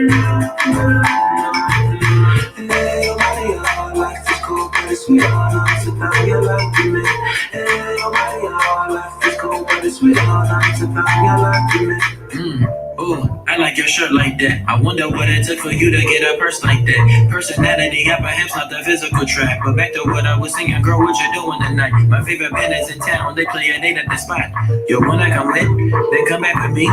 Hey, Maria, life is cold, but it's sweet. Nice to find you like me. Hey, Maria, life is cold, but it's sweet. Nice to find you like me. Ooh, I like your shirt like that. I wonder what it took for you to get a purse like that. Personality got perhaps not the physical track. But back to what I was singing, girl, what you doing tonight? My favorite band is in town, they play a date at the spot. You wanna come with? Then come back with me.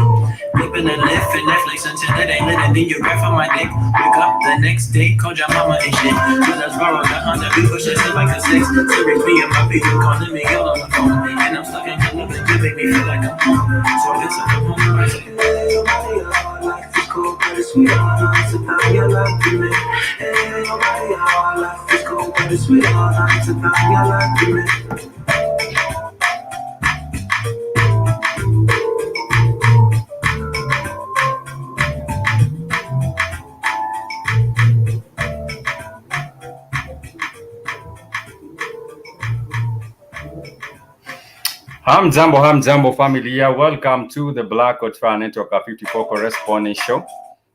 Flipping the lift and Netflix until it ain't lit, and then you grab for my dick. Wake up the next day, call your mama and shit. Let us borrow the Honda, we push that shit like a six. Siri me and my people calling me girl on the phone. And I'm stuck in Columbus, you make me feel like I'm home. So I guess I'm home, I say, hey, life is cool, but it's sweet. Nice to find you like me. Hey, life is cool, but it's sweet. Nice to find you like me. Hamjambo familia. Welcome to the Black Hot Network 54 Correspondence show.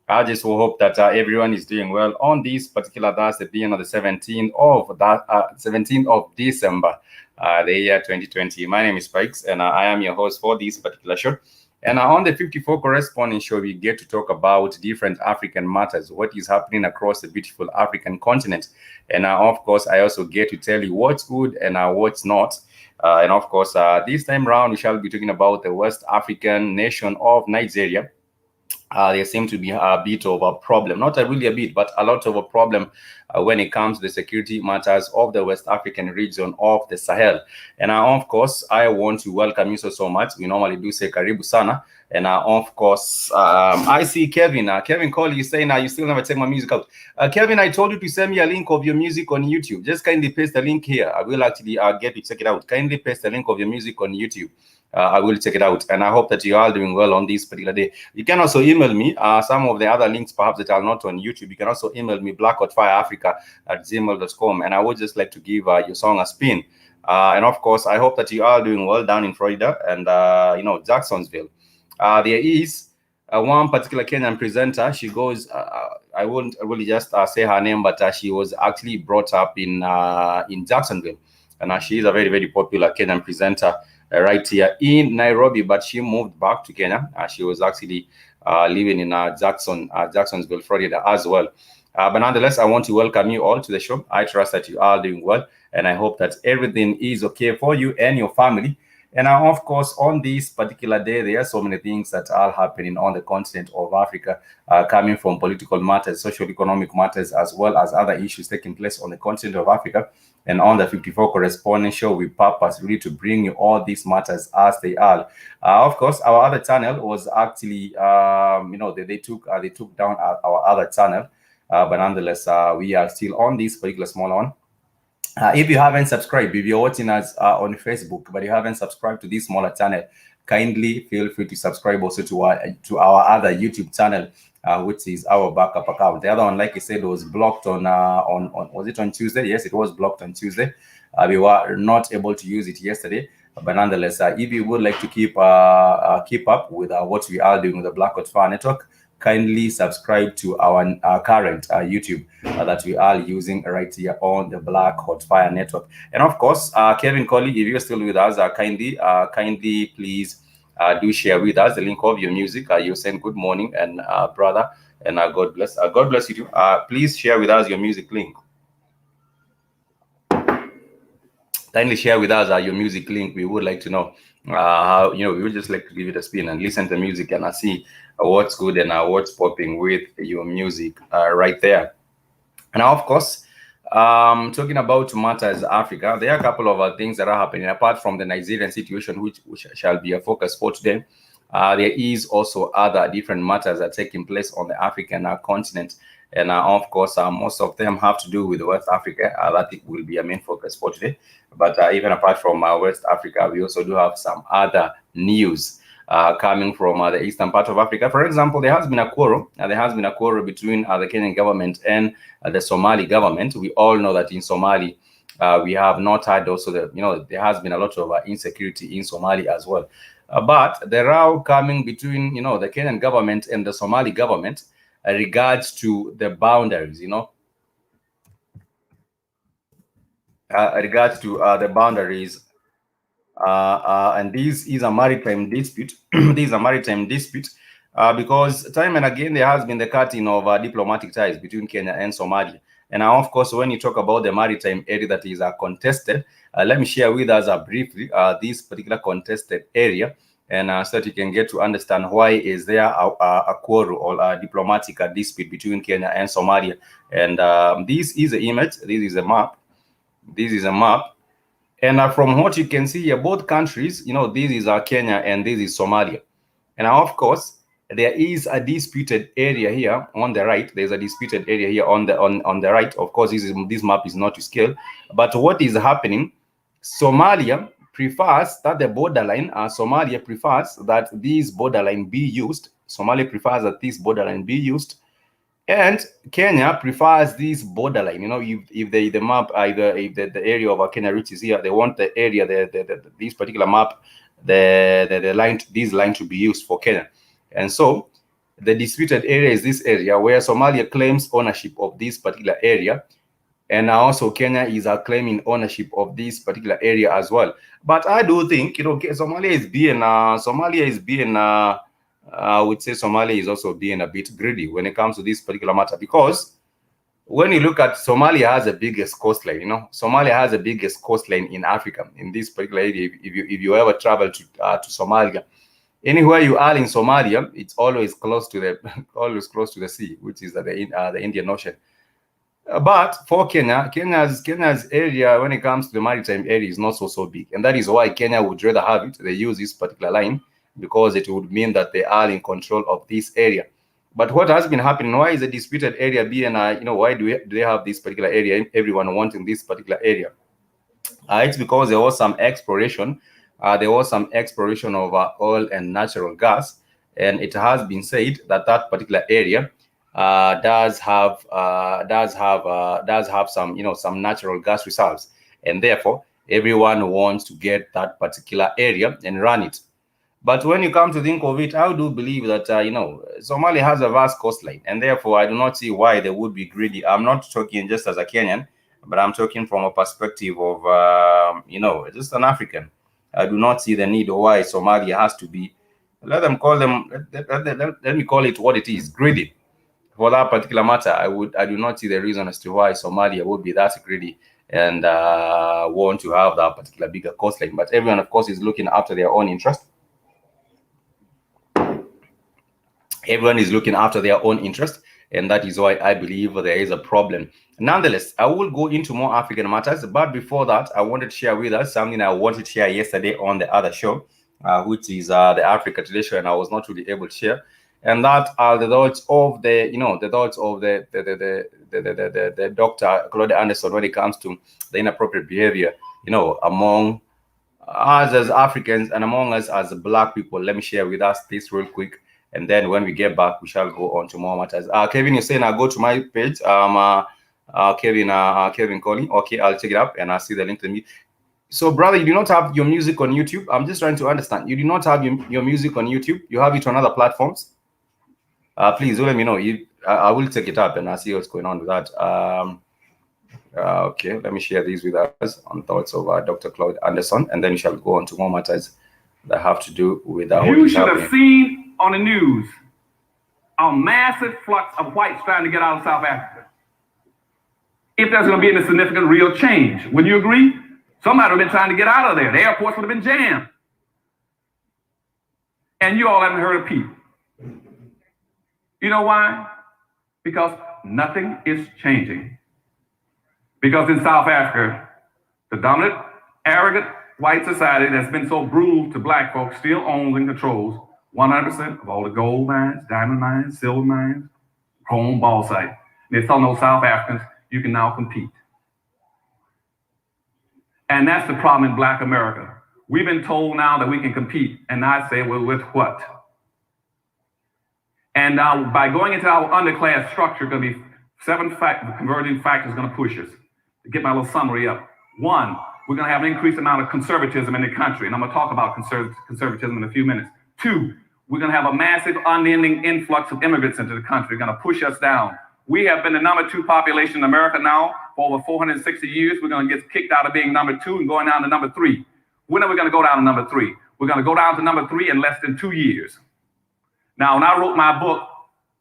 I just hope that everyone is doing well on this particular Thursday, being on the 17th of December, the year 2020. My name is Pikes, and I am your host for this particular show. And on the 54 Correspondence show, we get to talk about different African matters, what is happening across the beautiful African continent. And of course, I also get to tell you what's good and what's not. And of course, this time around, we shall be talking about the West African nation of Nigeria. There seems to be a bit of a problem, not really a bit, but a lot of a problem when it comes to the security matters of the West African region of the Sahel. And of course, I want to welcome you so much. We normally do say Karibu Sana. And of course, I see Kevin. Kevin Cole is saying, you still never take my music out. Kevin, I told you to send me a link of your music on YouTube. Just kindly paste the link here. I will actually get to check it out. Kindly paste the link of your music on YouTube. I will check it out. And I hope that you are doing well on this particular day. You can also email me some of the other links, perhaps that are not on YouTube. You can also email me blackhotfireafrica@gmail.com. And I would just like to give your song a spin. And of course, I hope that you are doing well down in Florida and, Jacksonville. There is one particular Kenyan presenter. She goes, I won't really just say her name, but she was actually brought up in Jacksonville. And she is a very, very popular Kenyan presenter right here in Nairobi, but she moved back to Kenya. She was actually living in Jacksonville, Florida as well. But nonetheless, I want to welcome you all to the show. I trust that you are doing well, and I hope that everything is okay for you and your family. And of course, on this particular day, there are so many things that are happening on the continent of Africa, coming from political matters, socio-economic matters, as well as other issues taking place on the continent of Africa. And on the 54 Correspondence show, we purpose really to bring you all these matters as they are. Of course, our other channel was actually, they took down our other channel, but nonetheless, we are still on this particular small one. If you haven't subscribed, if you're watching us on Facebook, but you haven't subscribed to this smaller channel, kindly feel free to subscribe also to our other YouTube channel, which is our backup account. The other one, like I said, was blocked on was it on Tuesday? Yes, it was blocked on Tuesday. We were not able to use it yesterday, but nonetheless, if you would like to keep up with what we are doing with the Black Hot Fire Network, kindly subscribe to our current YouTube that we are using right here on the Black Hot Fire Network. And of course, Kevin Colley, if you're still with us, kindly please do share with us the link of your music. You send good morning and brother, and God bless. God bless you too. Please share with us your music link. Kindly share with us your music link. We would like to know how, we would just like to give it a spin and listen to music and see what's good and what's popping with your music right there. And now, of course, talking about matters Africa, there are a couple of things that are happening apart from the Nigerian situation, which shall be a focus for today. There is also other different matters that are taking place on the African continent. And of course, most of them have to do with West Africa. That will be a main focus for today. But even apart from West Africa, we also do have some other news coming from the eastern part of Africa. For example, there has been a quarrel. There has been a quarrel between the Kenyan government and the Somali government. We all know that in Somali, we have not had also there has been a lot of insecurity in Somali as well. But the row coming between the Kenyan government and the Somali government regards to the boundaries, regards to the boundaries. And this is a maritime dispute. This is a maritime dispute because time and again there has been the cutting of diplomatic ties between Kenya and Somalia. And now, of course, when you talk about the maritime area that is contested, let me share with us briefly this particular contested area, and so that you can get to understand why is there a quarrel or a diplomatic dispute between Kenya and Somalia. And this is an image. This is a map. This is a map. And from what you can see here, both countries, this is Kenya and this is Somalia. And of course, there is a disputed area here on the right. There's a disputed area here on the right. Of course, this map is not to scale. But what is happening, Somalia prefers that the borderline, Somalia prefers that this borderline be used. Somalia prefers that this borderline be used. And Kenya prefers this borderline. If the map, either if the area of Kenya reaches here, they want the area, this particular map, the line, this line to be used for Kenya. And so the disputed area is this area where Somalia claims ownership of this particular area, and also Kenya is claiming ownership of this particular area as well. But I do think Somalia is being I would say Somalia is also being a bit greedy when it comes to this particular matter, because when you look at Somalia has the biggest coastline. Somalia has the biggest coastline in Africa in this particular area. If you ever travel to Somalia, anywhere you are in Somalia, it's always close to the sea, which is the Indian Ocean. But for Kenya's area, when it comes to the maritime area, is not so big, and that is why Kenya would rather have it. They use this particular line because it would mean that they are in control of this area. But what has been happening? Why is a disputed area being? Why do they have this particular area? Everyone wanting this particular area. It's because there was some exploration. There was some exploration of oil and natural gas, and it has been said that that particular area does have some some natural gas reserves, and therefore everyone wants to get that particular area and run it. But when you come to think of it, I do believe that Somalia has a vast coastline, and therefore I do not see why they would be greedy. I'm not talking just as a Kenyan, but I'm talking from a perspective of just an African. I do not see the need why Somalia has to be. Let me call it what it is: greedy. For that particular matter, I do not see the reason as to why Somalia would be that greedy and want to have that particular bigger coastline. But everyone, of course, is looking after their own interest. Everyone is looking after their own interest, and that is why I believe there is a problem. Nonetheless, I will go into more African matters, but before that, I wanted to share with us something I wanted to share yesterday on the other show, which is the Africa Today show, and I was not really able to share. And that are the thoughts of the Dr. Claude Anderson when it comes to the inappropriate behavior, among us as Africans and among us as Black people. Let me share with us this real quick, and then when we get back, we shall go on to more matters. Kevin, you're saying I'll go to my page. Kevin calling. Okay, I'll check it up and I'll see the link to me. So, brother, you do not have your music on YouTube. I'm just trying to understand. You do not have your music on YouTube. You have it on other platforms. Please do let me know. I will take it up and I'll see what's going on with that. Okay, let me share these with us on thoughts of Dr. Claude Anderson, and then we shall go on to more matters that have to do with what you should have seen on the news a massive flux of whites trying to get out of South Africa. If there's going to be any significant real change, would you agree? Somebody would have been trying to get out of there. The airports would have been jammed. And you all haven't heard a peep. You know why? Because nothing is changing. Because in South Africa, the dominant, arrogant white society that's been so brutal to Black folks still owns and controls 100% of all the gold mines, diamond mines, silver mines, chrome bauxite. They're telling those South Africans, you can now compete. And that's the problem in Black America. We've been told now that we can compete, and I say, well, with what? And now, by going into our underclass structure, going to be 7 converging factors going to push us. To get my little summary up. 1, we're going to have an increased amount of conservatism in the country, and I'm going to talk about conservatism in a few minutes. 2, We're going to have a massive, unending influx of immigrants into the country. They're going to push us down. We have been the #2 population in America now for over 460 years. We're going to get kicked out of being #2 and going down to #3. When are we going to go down to #3? We're going to go down to #3 in less than 2 years. Now, when I wrote my book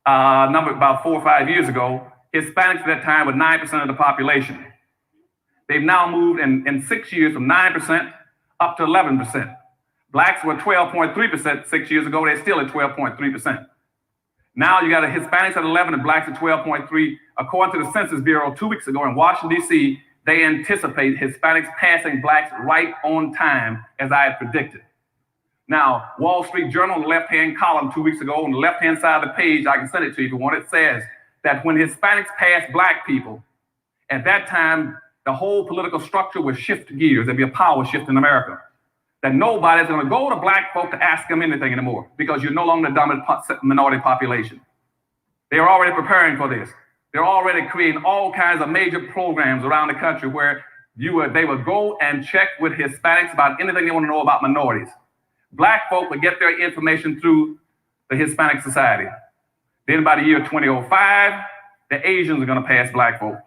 about 4 or 5 years ago, Hispanics at that time were 9% of the population. They've now moved in 6 years from 9% up to 11%. Blacks were 12.3% 6 years ago. They're still at 12.3%. Now you got Hispanics at 11 and blacks at 12.3. According to the Census Bureau 2 weeks ago in Washington, D.C., they anticipate Hispanics passing blacks right on time, as I had predicted. Now, Wall Street Journal, the left-hand column 2 weeks ago, on the left-hand side of the page, I can send it to you if you want, it says that when Hispanics pass black people, at that time, the whole political structure would shift gears. There'd be a power shift in America. That nobody's going to go to black folk to ask them anything anymore because you're no longer the dominant minority population. They're already preparing for this. They're already creating all kinds of major programs around the country where they would go and check with Hispanics about anything they want to know about minorities. Black folk would get their information through the Hispanic Society. Then by the year 2005, the Asians are going to pass black folk.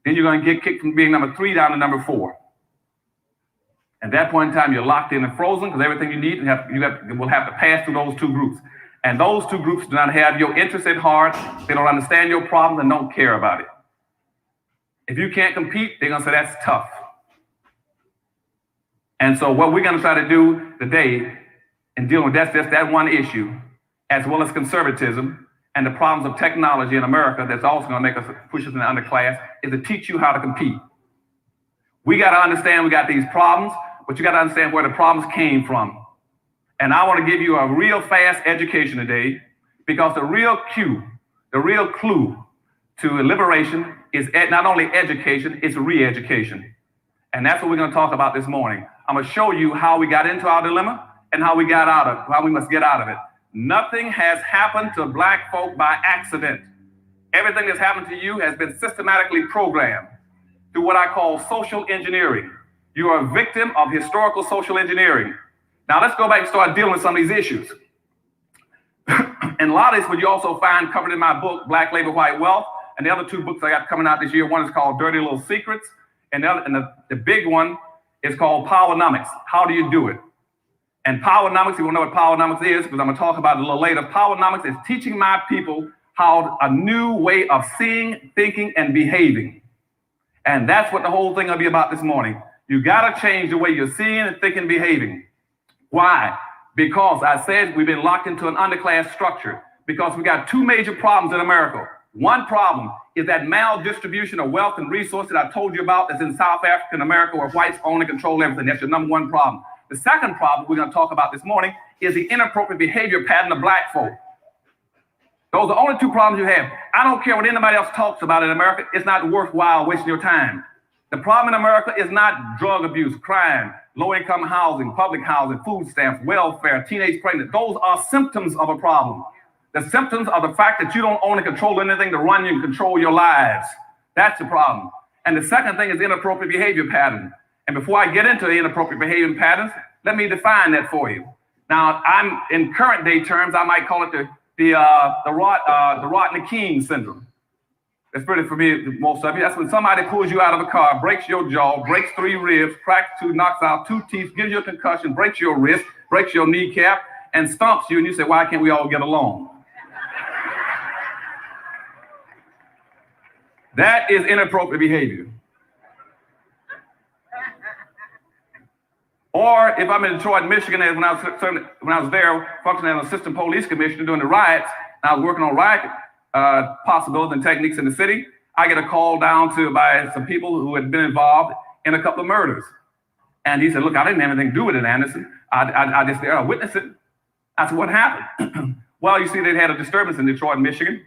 Then you're going to get kicked from being #3 down to #4. At that point in time, you're locked in and frozen because everything you need will have to pass through those two groups. And those two groups do not have your interest at heart. They don't understand your problems and don't care about it. If you can't compete, they're going to say that's tough. And so what we're going to try to do today in dealing with just that one issue, as well as conservatism and the problems of technology in America that's also going to make us push us in the underclass, is to teach you how to compete. We got to understand we got these problems, but you got to understand where the problems came from. And I want to give you a real fast education today, because the real clue to liberation is not only education, it's re-education. And that's what we're going to talk about this morning. I'm going to show you how we got into our dilemma and how we must get out of it. Nothing has happened to black folk by accident. Everything that's happened to you has been systematically programmed through what I call social engineering. You are a victim of historical social engineering. Now let's go back and start dealing with some of these issues. And a lot of this would you also find covered in my book, Black Labor, White Wealth, and the other two books I got coming out this year. One is called Dirty Little Secrets, and the big one is called Powernomics. How do you do it? And Powernomics, you will know what Powernomics is, because I'm going to talk about it a little later. Powernomics is teaching my people how a new way of seeing, thinking, and behaving. And that's what the whole thing will be about this morning. You got to change the way you're seeing and thinking and behaving. Why? Because I said we've been locked into an underclass structure, because we got two major problems in America. One problem is that maldistribution of wealth and resources I told you about that's in South Africa and America, where whites own and control everything. That's your #1 problem. The second problem we're going to talk about this morning is the inappropriate behavior pattern of black folk. Those are the only two problems you have. I don't care what anybody else talks about in America. It's not worthwhile wasting your time. The problem in America is not drug abuse, crime, low-income housing, public housing, food stamps, welfare, teenage pregnancy. Those are symptoms of a problem. The symptoms are the fact that you don't own and control anything to run you and control your lives. That's the problem. And the second thing is inappropriate behavior pattern. And before I get into the inappropriate behavior patterns, let me define that for you. Now, I'm in current day terms, I might call it the Rodney-King syndrome. That's pretty familiar to most of you. That's when somebody pulls you out of a car, breaks your jaw, breaks 3 ribs, cracks 2, knocks out 2 teeth, gives you a concussion, breaks your wrist, breaks your kneecap, and stomps you, and you say, why can't we all get along? That is inappropriate behavior. Or if I'm in Detroit, Michigan, as when I was there functioning as an assistant police commissioner during the riots, and I was working on riot possibilities and techniques in the city, I get a call down by some people who had been involved in a couple of murders. And he said, look, I didn't have anything to do with it, Anderson. I just there, I witnessed it. I said, what happened? Well, you see, they had a disturbance in Detroit, Michigan,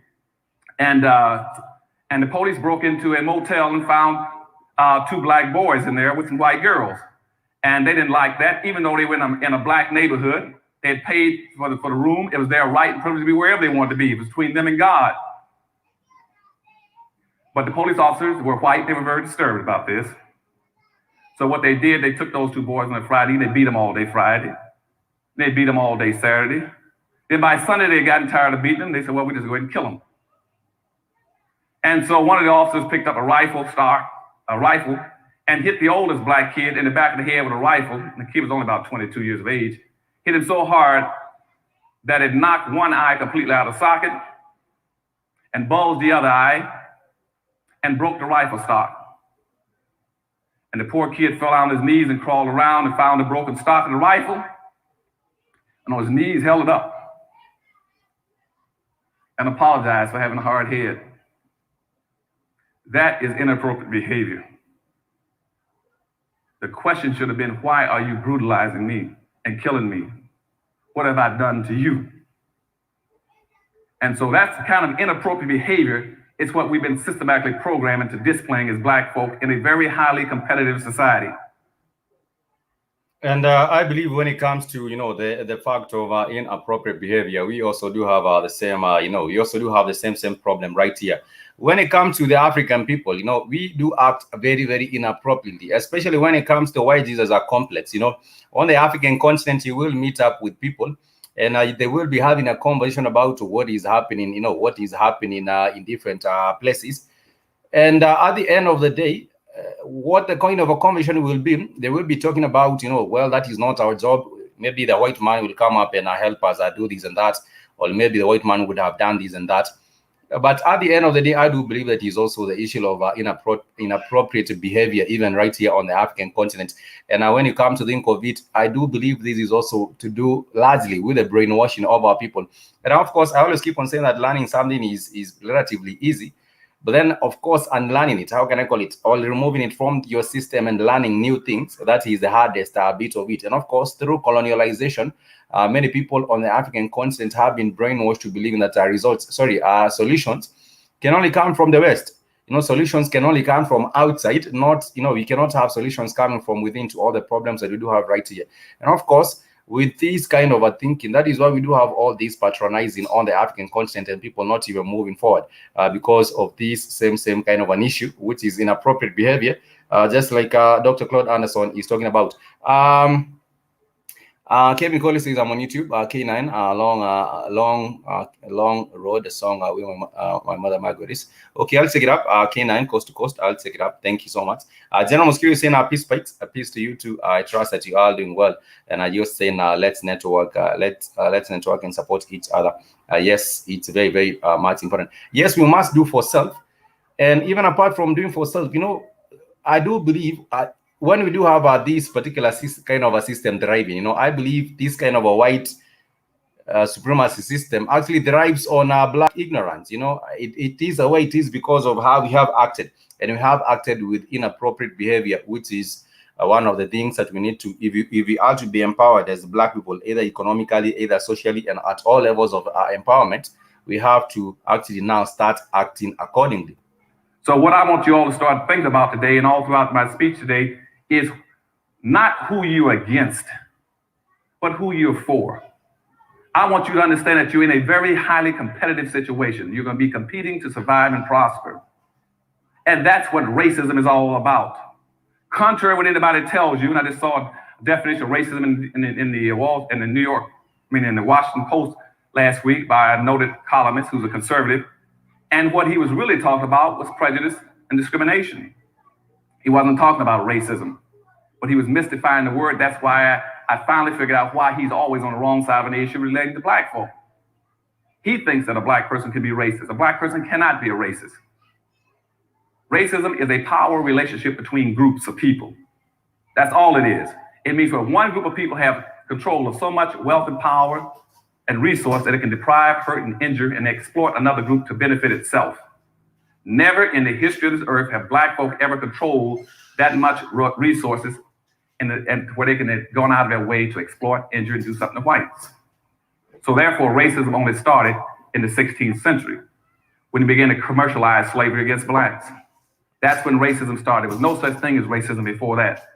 and the police broke into a motel and found 2 black boys in there with some white girls. And they didn't like that, even though they were in a black neighborhood. They had paid for the room. It was their right and privilege to be wherever they wanted to be. It was between them and God. But the police officers were white. They were very disturbed about this. So what they did, they took those 2 boys on a Friday. They beat them all day Friday. They beat them all day Saturday. Then by Sunday, they had gotten tired of beating them. They said, well, we just go ahead and kill them. And so one of the officers picked up a rifle, and hit the oldest black kid in the back of the head with a rifle. And the kid was only about 22 years of age. Hit him so hard that it knocked one eye completely out of socket and bulged the other eye and broke the rifle stock. And the poor kid fell on his knees and crawled around and found the broken stock of the rifle, and on his knees held it up and apologized for having a hard head. That is inappropriate behavior. The question should have been, why are you brutalizing me and killing me? What have I done to you? And so that's the kind of inappropriate behavior. It's what we've been systematically programming to displaying as black folk in a very highly competitive society. And I believe when it comes to, the fact of inappropriate behavior, we also do have the same, we also do have the same problem right here. When it comes to the African people, we do act very, very inappropriately, especially when it comes to why Jesus are complex. On the African continent, you will meet up with people and they will be having a conversation about what is happening, in different places. And at the end of the day, what the kind of a conversation will be, they will be talking about, well, that is not our job. Maybe the white man will come up and help us do this and that, or maybe the white man would have done this and that. But at the end of the day, I do believe that is also the issue of inappropriate behavior, even right here on the African continent. And when you come to think of it, I do believe this is also to do largely with the brainwashing of our people. And of course, I always keep on saying that learning something is relatively easy. But then, of course, unlearning it, how can I call it, or removing it from your system and learning new things, that is the hardest bit of it. And of course, through colonialization, many people on the African continent have been brainwashed to believing that solutions can only come from the West. Solutions can only come from outside, not, we cannot have solutions coming from within to all the problems that we do have right here. And of course, with this kind of a thinking, that is why we do have all this patronizing on the African continent and people not even moving forward because of this same kind of an issue, which is inappropriate behavior, just like Dr. Claude Anderson is talking about. Kevin Collins says I'm on YouTube. K9, long road, the song with my mother Margaret is. Okay, I'll take it up. K9, coast to coast. I'll take it up. Thank you so much. General Mosquito is saying peace, Pikes. Peace to you too. I trust that you are doing well. And I just saying let's network. Let's network and support each other. Yes, it's very, very much important. Yes, we must do for self. And even apart from doing for self, I do believe when we do have this particular kind of a system driving, I believe this kind of a white supremacy system actually thrives on black ignorance. It is the way it is because of how we have acted, and we have acted with inappropriate behavior, which is one of the things that we need to, if we are to be empowered as black people, either economically, either socially, and at all levels of empowerment, we have to actually now start acting accordingly. So what I want you all to start thinking about today and all throughout my speech today is not who you're against, but who you're for. I want you to understand that you're in a very highly competitive situation. You're going to be competing to survive and prosper. And that's what racism is all about. Contrary to what anybody tells you, and I just saw a definition of racism in the Washington Post last week by a noted columnist who's a conservative. And what he was really talking about was prejudice and discrimination. He wasn't talking about racism, but he was mystifying the word. That's why I finally figured out why he's always on the wrong side of an issue relating to black folk. He thinks that a black person can be racist. A black person cannot be a racist. Racism is a power relationship between groups of people. That's all it is. It means when one group of people have control of so much wealth and power and resource that it can deprive, hurt, and injure and exploit another group to benefit itself. Never in the history of this earth have black folk ever controlled that much resources and where they can have gone out of their way to exploit, injure, and do something to whites. So therefore, racism only started in the 16th century when they began to commercialize slavery against blacks. That's when racism started. There was no such thing as racism before that.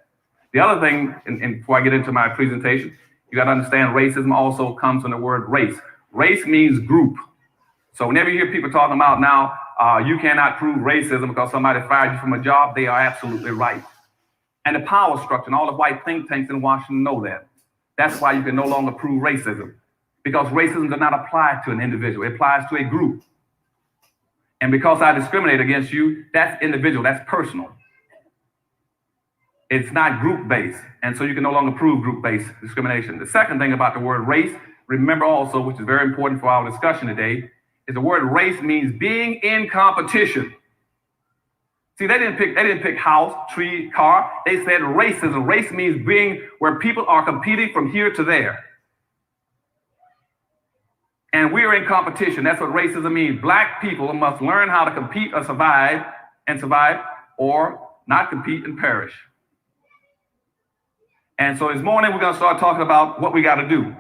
The other thing, and before I get into my presentation, you got to understand racism also comes from the word race. Race means group. So whenever you hear people talking about now, you cannot prove racism because somebody fired you from a job, they are absolutely right. And the power structure and all the white think tanks in Washington know that. That's why you can no longer prove racism. because racism does not apply to an individual. It applies to a group. And because I discriminate against you, that's individual, that's personal. It's not group-based. And so you can no longer prove group-based discrimination. The second thing about the word race, remember also, which is very important for our discussion today, is the word race means being in competition. See, they didn't pick house, tree, car. They said racism. Race means being where people are competing from here to there. And we're in competition. That's what racism means. Black people must learn how to compete or survive, or not compete and perish. And so this morning, we're going to start talking about what we got to do.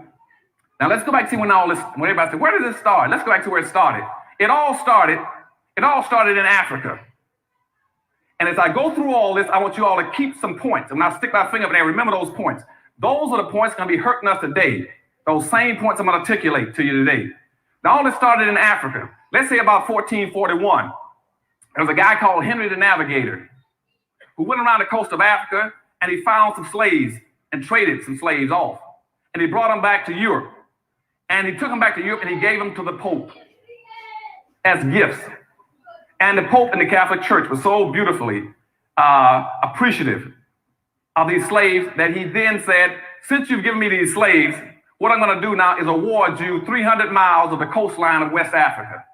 Now, let's go back to see when everybody said, where did this start? Let's go back to where it started. It all started in Africa. And as I go through all this, I want you all to keep some points. And I'll stick my finger up there. Remember those points. Those are the points going to be hurting us today. Those same points I'm going to articulate to you today. Now, all this started in Africa. Let's say about 1441. There was a guy called Henry the Navigator who went around the coast of Africa and he found some slaves and traded some slaves off. And he brought them back to Europe. And he took them back to Europe and he gave them to the Pope as gifts. And the Pope and the Catholic Church was so beautifully appreciative of these slaves that he then said, since you've given me these slaves, what I'm going to do now is award you 300 miles of the coastline of West Africa,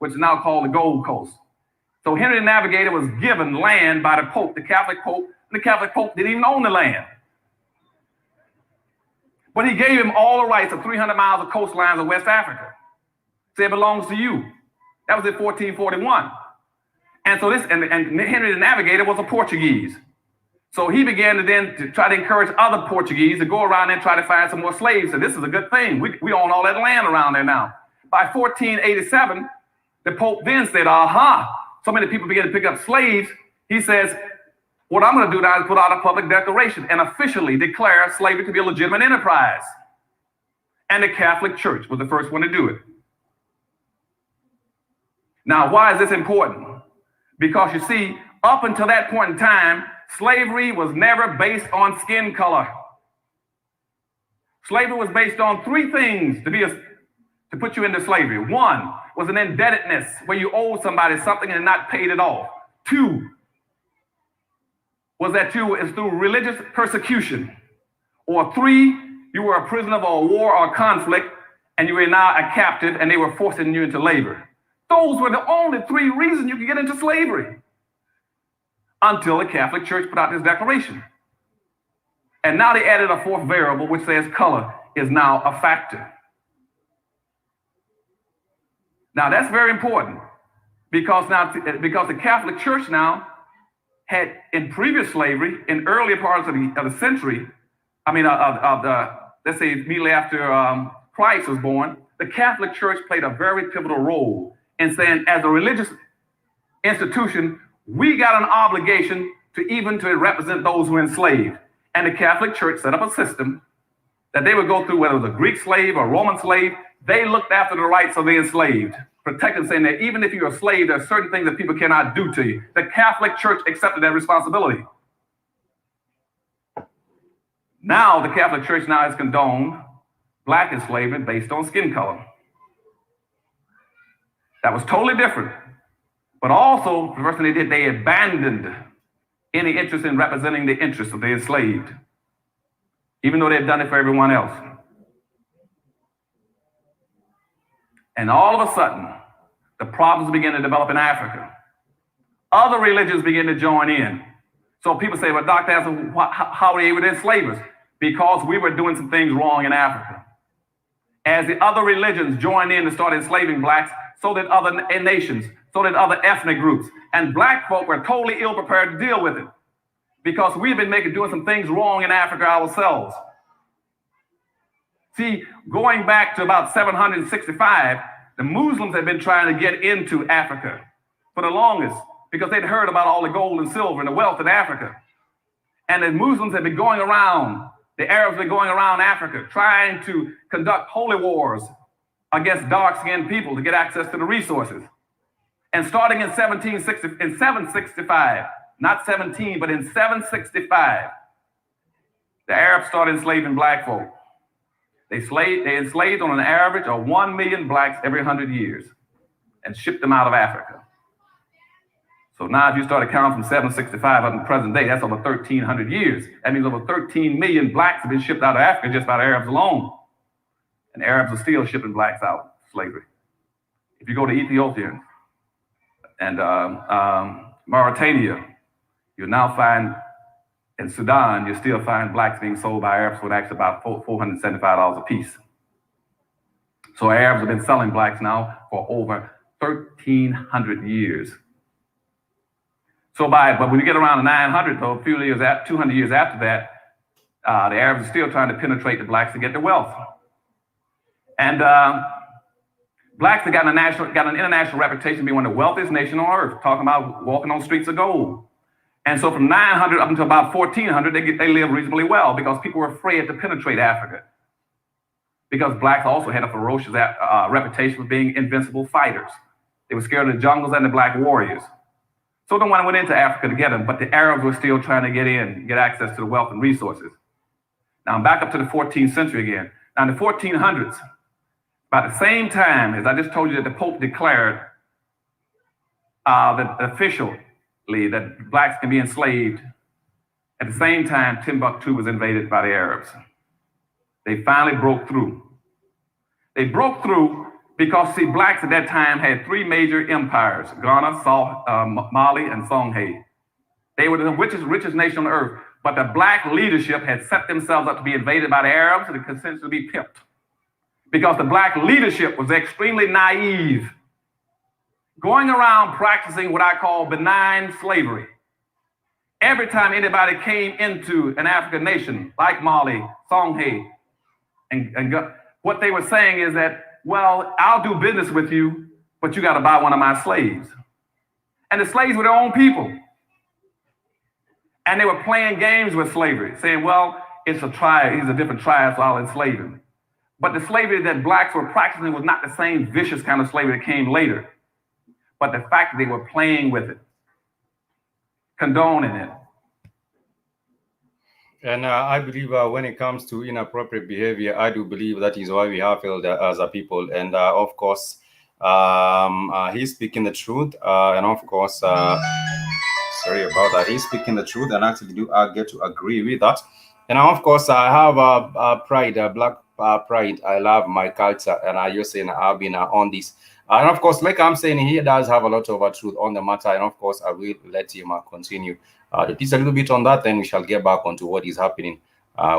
which is now called the Gold Coast. So Henry the Navigator was given land by the Pope, the Catholic Pope. The Catholic Pope didn't even own the land. But he gave him all the rights of 300 miles of coastlines of West Africa. So it belongs to you. That was in 1441. And so and Henry the Navigator was a Portuguese. So he began to try to encourage other Portuguese to go around and try to find some more slaves. And this is a good thing. We own all that land around there now. By 1487, the Pope then said, so many people began to pick up slaves. He says, what I'm going to do now is put out a public declaration and officially declare slavery to be a legitimate enterprise. And the Catholic Church was the first one to do it. Now, why is this important? Because you see, up until that point in time, slavery was never based on skin color. Slavery was based on three things to put you into slavery. One was an indebtedness, where you owed somebody something and not paid it off. Two was that you was through religious persecution. Or three, you were a prisoner of a war or conflict and you were now a captive and they were forcing you into labor. Those were the only three reasons you could get into slavery until the Catholic Church put out this declaration. And now they added a fourth variable, which says color is now a factor. Now that's very important because the Catholic Church now had in previous slavery, in earlier parts of the century, let's say immediately after Christ was born, the Catholic Church played a very pivotal role in saying, as a religious institution, we got an obligation to represent those who were enslaved. And the Catholic Church set up a system that they would go through, whether it was a Greek slave or Roman slave. They looked after the rights of the enslaved, protecting, saying that even if you're a slave, there are certain things that people cannot do to you. The Catholic Church accepted that responsibility. Now, the Catholic Church now has condoned black enslavement based on skin color. That was totally different. But also, the first thing they did, they abandoned any interest in representing the interests of the enslaved, even though they had done it for everyone else. And all of a sudden, the problems began to develop in Africa. Other religions began to join in. So people say, well, Dr. Hanson, how are they able to enslave us? Because we were doing some things wrong in Africa. As the other religions joined in and started enslaving blacks, so did other nations, so did other ethnic groups. And black folk were totally ill prepared to deal with it because we've been doing some things wrong in Africa ourselves. See, going back to about 765, the Muslims had been trying to get into Africa for the longest because they'd heard about all the gold and silver and the wealth in Africa. And the Muslims had been going around, the Arabs had been going around Africa trying to conduct holy wars against dark-skinned people to get access to the resources. And starting in 765, not 17, but in 765, the Arabs started enslaving black folk. They enslaved on an average of 1 million blacks every 100 years and shipped them out of Africa. So now if you start counting from 765 up to the present day, that's over 1,300 years. That means over 13 million blacks have been shipped out of Africa just by the Arabs alone. And Arabs are still shipping blacks out, slavery. If you go to Ethiopia and Mauritania, you'll now find, in Sudan, you'll still find blacks being sold by Arabs for actually about $475 a piece. So Arabs have been selling blacks now for over 1,300 years. But when you get around the 900, though, 200 years after that, the Arabs are still trying to penetrate the blacks to get their wealth. And blacks have got an international reputation of being one of the wealthiest nations on earth, talking about walking on streets of gold. And so from 900 up until about 1400, they live reasonably well because people were afraid to penetrate Africa. Because blacks also had a ferocious reputation for being invincible fighters. They were scared of the jungles and the black warriors. So no one went into Africa to get them, but the Arabs were still trying to get access to the wealth and resources. Now I'm back up to the 14th century again. Now in the 1400s, about the same time as I just told you that the Pope declared that officially that blacks can be enslaved, at the same time Timbuktu was invaded by the Arabs. They finally broke through. They broke through because, see, blacks at that time had three major empires, Ghana, Mali, and Songhai. They were the richest nation on earth, but the black leadership had set themselves up to be invaded by the Arabs and considered to be pimped. Because the black leadership was extremely naive, going around practicing what I call benign slavery. Every time anybody came into an African nation, like Mali, Songhai, and what they were saying is that, well, I'll do business with you, but you got to buy one of my slaves. And the slaves were their own people. And they were playing games with slavery, saying, well, it's a tribe, he's a different tribe, so I'll enslave him. But the slavery that blacks were practicing was not the same vicious kind of slavery that came later, but the fact that they were playing with it, condoning it. And I believe when it comes to inappropriate behavior, I do believe that is why we have failed as a people. And of course, he's speaking the truth. And of course, sorry about that. He's speaking the truth, and actually do I get to agree with that. And of course, I have pride, black pride. I love my culture, and I just saying I've been on this. And of course, like I'm saying, he does have a lot of truth on the matter. And of course, I will let him continue. Just a little bit on that, then we shall get back onto what is happening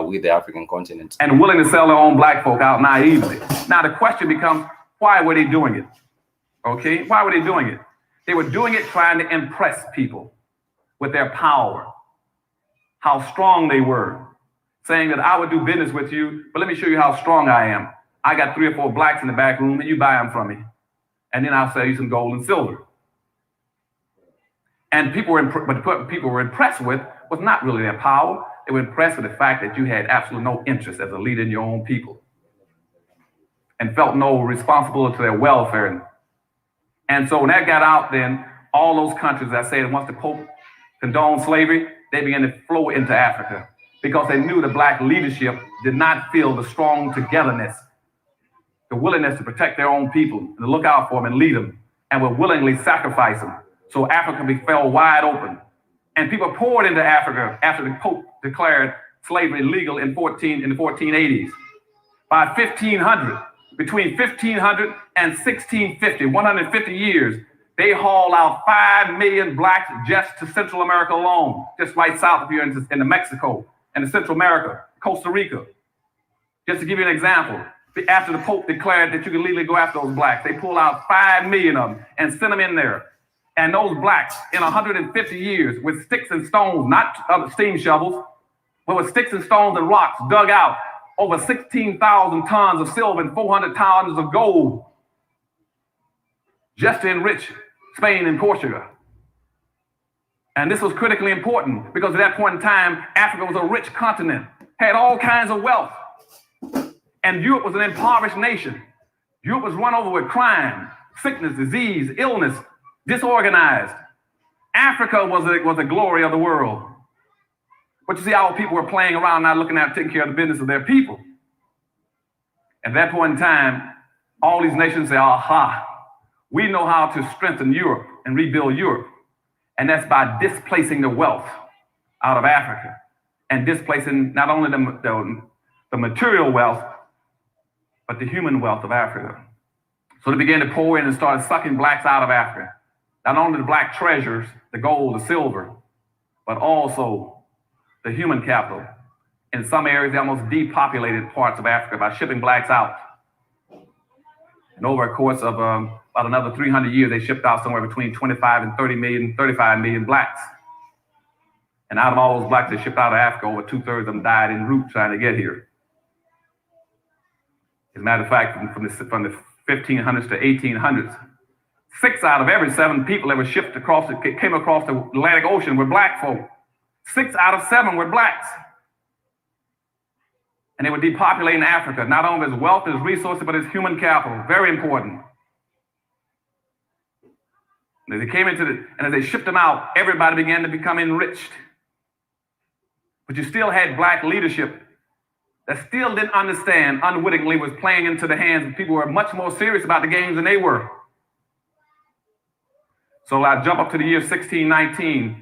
with the African continent. And willing to sell their own black folk out naively. Now the question becomes, why were they doing it? Okay, why were they doing it? They were doing it trying to impress people with their power, how strong they were, saying that I would do business with you, but let me show you how strong I am. I got 3 or 4 blacks in the back room, and you buy them from me, and then I'll sell you some gold and silver. And people were impressed with was not really their power. They were impressed with the fact that you had absolutely no interest as a leader in your own people and felt no responsibility to their welfare. And so when that got out, then all those countries, as I said, once the Pope condoned slavery, they began to flow into Africa because they knew the black leadership did not feel the strong togetherness, the willingness to protect their own people, and to look out for them and lead them, and would willingly sacrifice them. So Africa fell wide open. And people poured into Africa after the Pope declared slavery legal in the 1480s. By 1500, between 1500 and 1650, 150 years, they hauled out 5 million blacks just to Central America alone, just right south of here into Mexico and Central America, Costa Rica. Just to give you an example, after the Pope declared that you could legally go after those blacks, they pulled out 5 million of them and sent them in there. And those blacks in 150 years with sticks and stones, not steam shovels, but with sticks and stones and rocks dug out over 16,000 tons of silver and 400 tons of gold just to enrich Spain and Portugal. And this was critically important because at that point in time, Africa was a rich continent, had all kinds of wealth. And Europe was an impoverished nation. Europe was run over with crime, sickness, disease, illness, disorganized. Africa was the glory of the world. But you see how people were playing around, not looking at taking care of the business of their people. At that point in time, all these nations say, aha, we know how to strengthen Europe and rebuild Europe. And that's by displacing the wealth out of Africa and displacing not only the material wealth, but the human wealth of Africa. So they began to pour in and started sucking blacks out of Africa. Not only the black treasures, the gold, the silver, but also the human capital. In some areas, they almost depopulated parts of Africa by shipping blacks out. And over a course of about another 300 years, they shipped out somewhere between 25 and 30 million, 35 million blacks. And out of all those blacks they shipped out of Africa, over 2/3 of them died en route trying to get here. As a matter of fact, from the 1500s to 1800s, 6 out of every 7 people that were shipped came across the Atlantic Ocean were black folk. 6 out of 7 were blacks. And they were depopulating Africa, not only as wealth, as resources, but as human capital. Very important. And as they came and as they shipped them out, everybody began to become enriched. But you still had black leadership that still didn't understand, unwittingly was playing into the hands of people who were much more serious about the games than they were. So I jump up to the year 1619.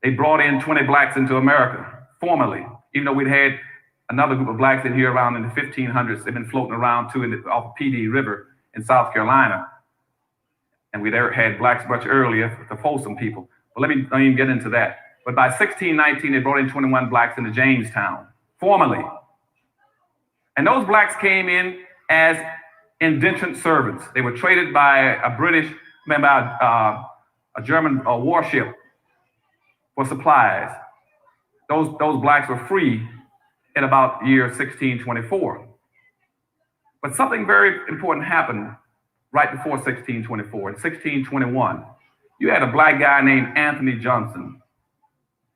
They brought in 20 blacks into America, formally, even though we'd had another group of blacks in here around in the 1500s. They've been floating around too off the PD River in South Carolina. And we'd had blacks much earlier, the Folsom people. But let me don't even get into that. But by 1619, they brought in 21 blacks into Jamestown, formally. And those blacks came in as indentured servants. They were traded by a German warship for supplies. Those blacks were free in about year 1624. But something very important happened right before 1624. In 1621, you had a black guy named Anthony Johnson.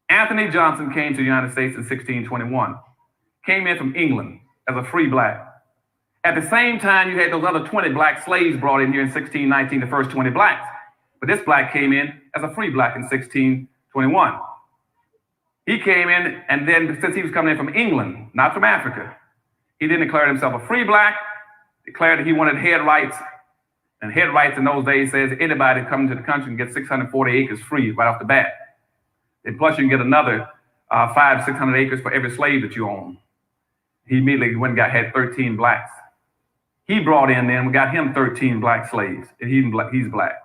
Anthony Johnson came to the United States in 1621, came in from England as a free black. At the same time, you had those other 20 black slaves brought in here in 1619, the first 20 blacks. But this black came in as a free black in 1621. He came in, and then since he was coming in from England, not from Africa, he then declared himself a free black, declared that he wanted head rights. And head rights in those days says anybody coming to the country can get 640 acres free right off the bat. And plus you can get another 500 to 600 acres for every slave that you own. He immediately went and had 13 blacks. He brought in then, we got him 13 black slaves, and he's black.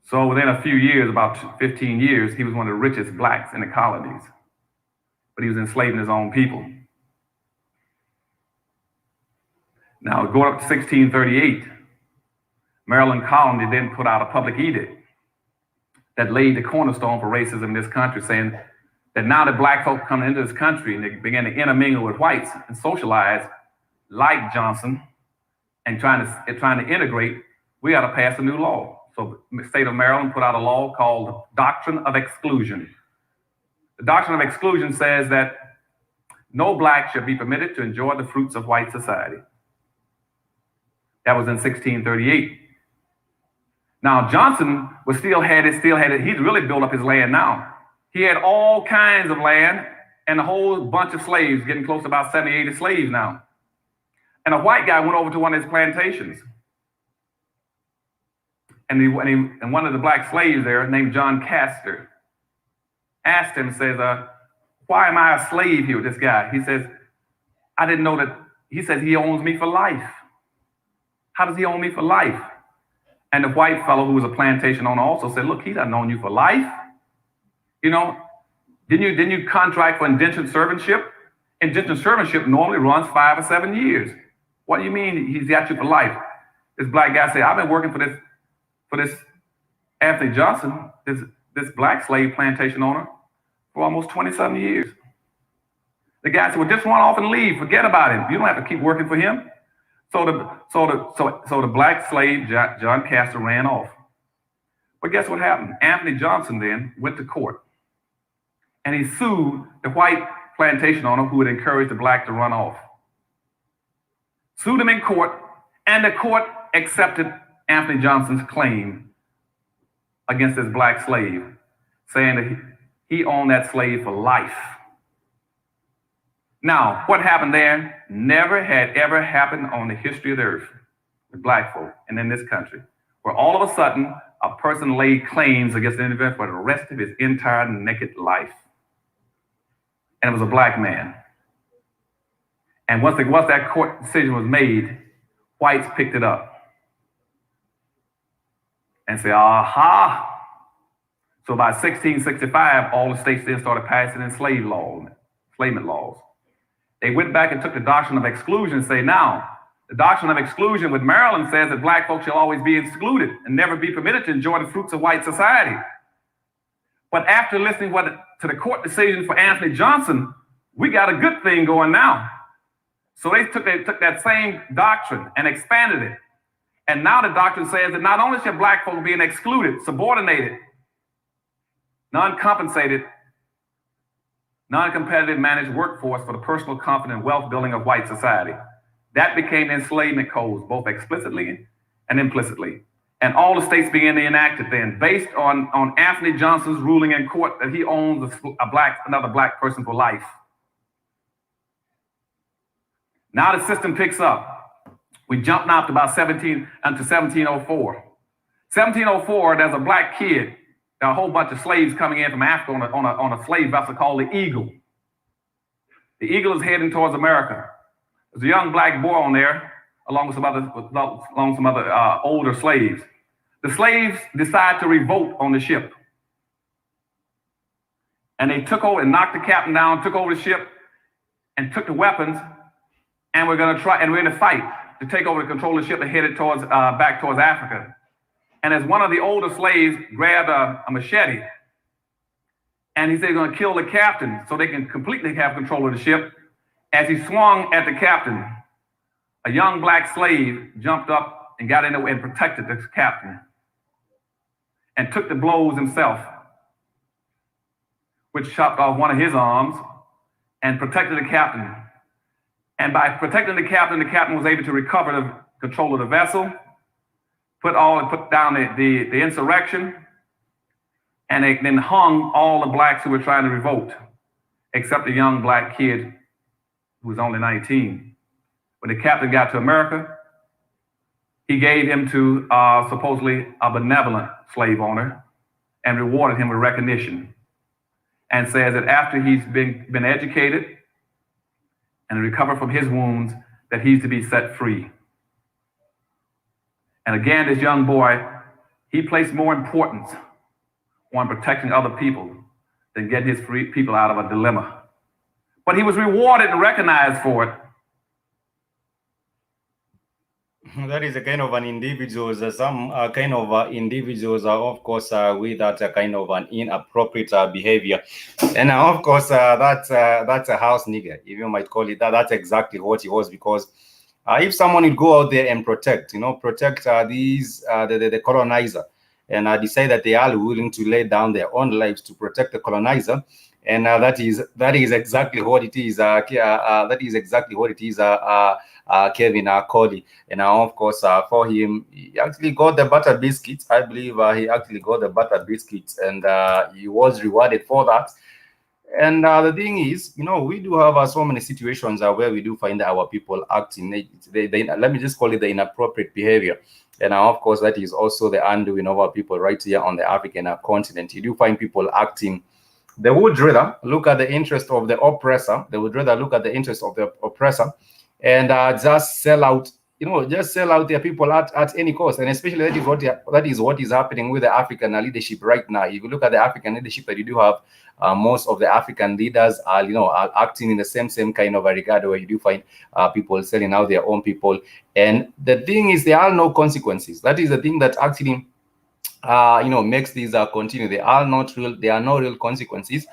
So within a few years, about 15 years, he was one of the richest blacks in the colonies. But he was enslaving his own people. Now, going up to 1638, Maryland colony then put out a public edict that laid the cornerstone for racism in this country, saying that now that black folk coming into this country and they began to intermingle with whites and socialize like Johnson and trying to integrate, we got to pass a new law. So the state of Maryland put out a law called the Doctrine of Exclusion. The Doctrine of Exclusion says that no black should be permitted to enjoy the fruits of white society. That was in 1638. Now Johnson still had it. He'd really built up his land now. He had all kinds of land and a whole bunch of slaves, getting close to about 70, 80 slaves now. And a white guy went over to one of his plantations. And one of the black slaves there, named John Castor, asked him, says, why am I a slave here with this guy? He says, I didn't know that. He says, he owns me for life. How does he own me for life? And the white fellow who was a plantation owner also said, look, he doesn't own you for life. You know, didn't you contract for indentured servantship? Indentured servantship normally runs 5 or 7 years. What do you mean he's got you for life? This black guy said, I've been working for this Anthony Johnson, this black slave plantation owner, for almost 27 years. The guy said, well, just run off and leave. Forget about him. You don't have to keep working for him. So the black slave, John Castor, ran off. But guess what happened? Anthony Johnson then went to court. And he sued the white plantation owner who had encouraged the black to run off. Sued him in court, and the court accepted Anthony Johnson's claim against this black slave, saying that he owned that slave for life. Now, what happened there never had ever happened on the history of the earth with black folk and in this country, where all of a sudden a person laid claims against an individual for the rest of his entire naked life. And it was a black man. And once that court decision was made, whites picked it up and said, aha. So by 1665, all the states then started passing enslavement laws. They went back and took the doctrine of exclusion and say, now, the doctrine of exclusion with Maryland says that black folks shall always be excluded and never be permitted to enjoy the fruits of white society. But after listening to the court decision for Anthony Johnson, we got a good thing going now. So they took that same doctrine and expanded it. And now the doctrine says that not only should black folk be an excluded, subordinated, non-compensated, non-competitive managed workforce for the personal comfort and wealth building of white society. That became enslavement codes, both explicitly and implicitly. And all the states began to enact it then, based on Anthony Johnson's ruling in court that he owns another black person for life. Now the system picks up. We jump now to about 1704. 1704, there's a black kid. There are a whole bunch of slaves coming in from Africa on a slave vessel called the Eagle. The Eagle is heading towards America. There's a young black boy on there, along with some other older slaves. The slaves decide to revolt on the ship. And they took over and knocked the captain down, took over the ship, and took the weapons, and we're in a fight to take over the control of the ship and headed back towards Africa. And as one of the older slaves grabbed a machete, and he said he's going to kill the captain so they can completely have control of the ship. As he swung at the captain, a young black slave jumped up and got in the way and protected the captain and took the blows himself, which chopped off one of his arms and protected the captain. And by protecting the captain was able to recover the control of the vessel, put down the insurrection, and they then hung all the blacks who were trying to revolt, except the young black kid who was only 19. When the captain got to America, he gave him to supposedly a benevolent slave owner and rewarded him with recognition, and says that after he's been educated and recovered from his wounds, that he's to be set free. And again, this young boy, he placed more importance on protecting other people than getting his free people out of a dilemma. But he was rewarded and recognized for it. That is a kind of an individuals. Some kind of individuals are, of course, with that kind of an inappropriate behavior, and of course, that's a house nigger, if you might call it that. That's exactly what he was, because if someone would go out there and protect the colonizer, and decide that they are willing to lay down their own lives to protect the colonizer, and that is exactly what it is. That is exactly what it is. Kevin Cody, and of course, for him, he actually got the butter biscuits. I believe he actually got the butter biscuits, and he was rewarded for that. And the thing is, we do have so many situations where we do find our people acting. Let me just call it the inappropriate behavior. And of course, that is also the undoing of our people right here on the African continent. You do find people acting. They would rather look at the interest of the oppressor. They would rather look at the interest of the oppressor and just sell out. Just sell out their people at any cost. And especially that is what is happening with the African leadership right now. If you look at the African leadership that you do have, most of the African leaders are acting in the same kind of a regard, where you do find people selling out their own people. And the thing is, there are no consequences. That is the thing that actually makes these continue. There are no real consequences